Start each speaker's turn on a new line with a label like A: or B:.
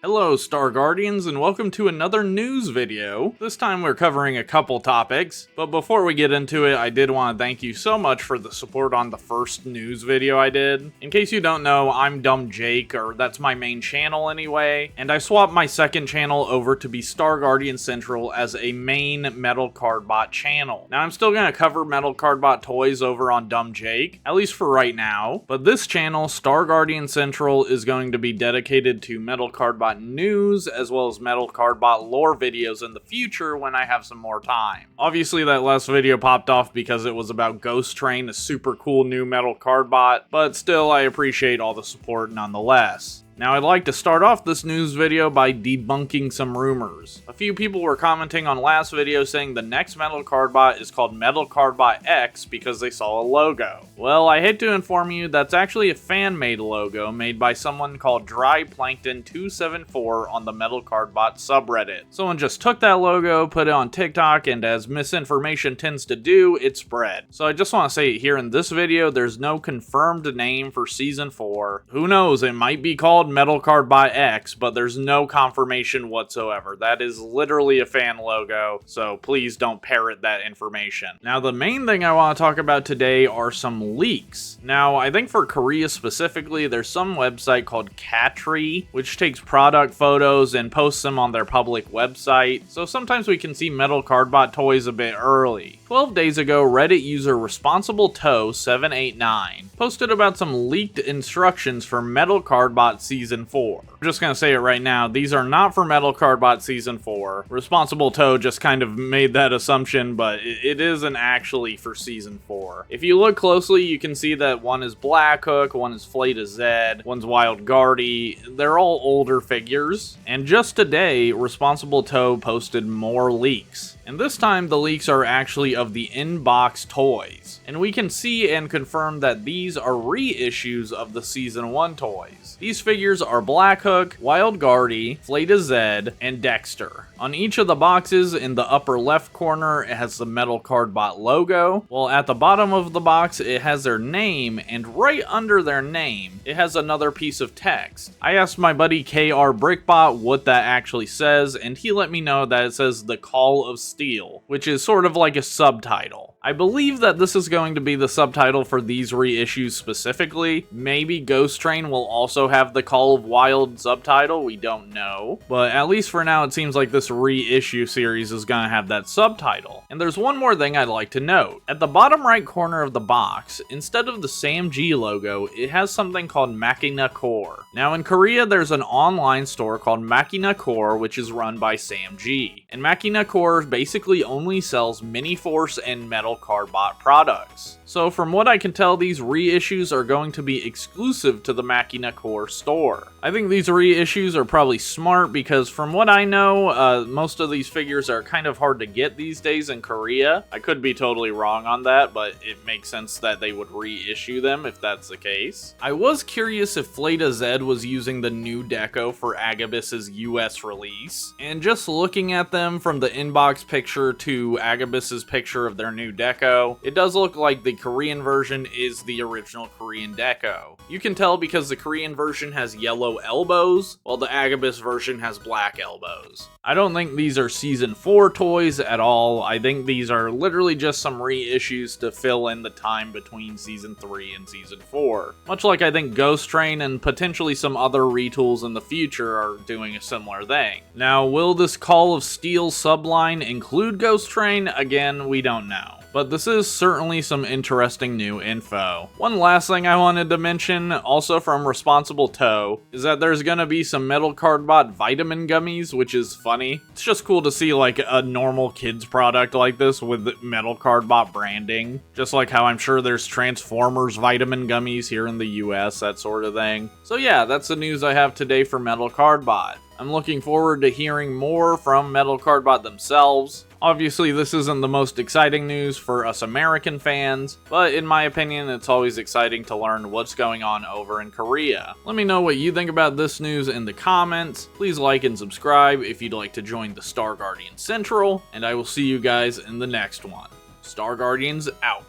A: Hello Star Guardians and welcome to another news video. This time we're covering a couple topics, but before we get into it, I did want to thank you so much for the support on the first news video I did. In case you don't know, I'm dumbjake, or that's my main channel anyway, and I swapped my second channel over to be Star Guardian Central as a main Metal Cardbot channel. Now I'm still going to cover Metal Cardbot toys over on dumbjake, at least for right now, but this channel, Star Guardian Central, is going to be dedicated to Metal Cardbot news as well as Metal Cardbot lore videos in the future when I have some more time. Obviously that last video popped off because it was about Ghost Train, a super cool new Metal Cardbot, but still I appreciate all the support nonetheless. Now I'd like to start off this news video by debunking some rumors. A few people were commenting on last video saying the next Metal Cardbot is called Metal Cardbot X because they saw a logo. Well, I hate to inform you that's actually a fan-made logo made by someone called DryPlankton274 on the Metal Cardbot subreddit. Someone just took that logo, put it on TikTok, and as misinformation tends to do, it spread. So I just want to say here in this video, there's no confirmed name for Season 4. Who knows, it might be called Metal Cardbot X, but there's no confirmation whatsoever. That is literally a fan logo, so please don't parrot that information. Now, the main thing I want to talk about today are some leaks. Now, I think for Korea specifically, there's some website called Katri, which takes product photos and posts them on their public website, so sometimes we can see Metal Cardbot toys a bit early. 12 days ago, Reddit user ResponsibleToe789 posted about some leaked instructions for Metal Cardbot Season 4. I'm just gonna say it right now, these are not for Metal Cardbot Season 4. Responsible Toe just kind of made that assumption, but it isn't actually for Season 4. If you look closely, you can see that one is Black Hook, one is Flay to Zed, one's Wild Guardy. They're all older figures. And just today, Responsible Toe posted more leaks. And this time, the leaks are actually of the in-box toys. And we can see and confirm that these are reissues of the Season 1 toys. These figures are Black Hook, Wild Guardy, Flay to Zed, and Dexter. On each of the boxes, in the upper left corner, it has the Metal Cardbot logo, while at the bottom of the box, it has their name, and right under their name, it has another piece of text. I asked my buddy KR Brickbot what that actually says, and he let me know that it says The Call of Steel, which is sort of like a subtitle. I believe that this is going to be the subtitle for these reissues specifically. Maybe Ghost Train will also have the Call of Wild subtitle, we don't know. But at least for now, it seems like this reissue series is gonna have that subtitle. And there's one more thing I'd like to note. At the bottom right corner of the box, instead of the SamG logo, it has something called Machina Core. Now in Korea, there's an online store called Machina Core, which is run by SamG. And Machina Core basically only sells Mini-Force and Metal Cardbot products. So from what I can tell, these reissues are going to be exclusive to the Machina Core store. I think these reissues are probably smart because from what I know, most of these figures are kind of hard to get these days in Korea. I could be totally wrong on that, but it makes sense that they would reissue them if that's the case. I was curious if Flay to Zed was using the new deco for Agabus's US release, and just looking at them from the inbox picture to Agabus's picture of their new deco, it does look like the Korean version is the original Korean deco. You can tell because the Korean version has yellow elbows, while the Agabus version has black elbows. I don't think these are Season 4 toys at all. I think these are literally just some reissues to fill in the time between Season 3 and Season 4. Much like I think Ghost Train and potentially some other retools in the future are doing a similar thing. Now, will this Call of Steel subline include Ghost Train? Again, we don't know. But this is certainly some interesting new info. One last thing I wanted to mention, also from Responsible Toe, is that there's gonna be some Metal Cardbot vitamin gummies, which is funny. It's just cool to see like a normal kids product like this with Metal Cardbot branding. Just like how I'm sure there's Transformers vitamin gummies here in the US, that sort of thing. So yeah, that's the news I have today for Metal Cardbot. I'm looking forward to hearing more from Metal Cardbot themselves. Obviously, this isn't the most exciting news for us American fans, but in my opinion, it's always exciting to learn what's going on over in Korea. Let me know what you think about this news in the comments. Please like and subscribe if you'd like to join the Star Guardian Central, and I will see you guys in the next one. Star Guardians out.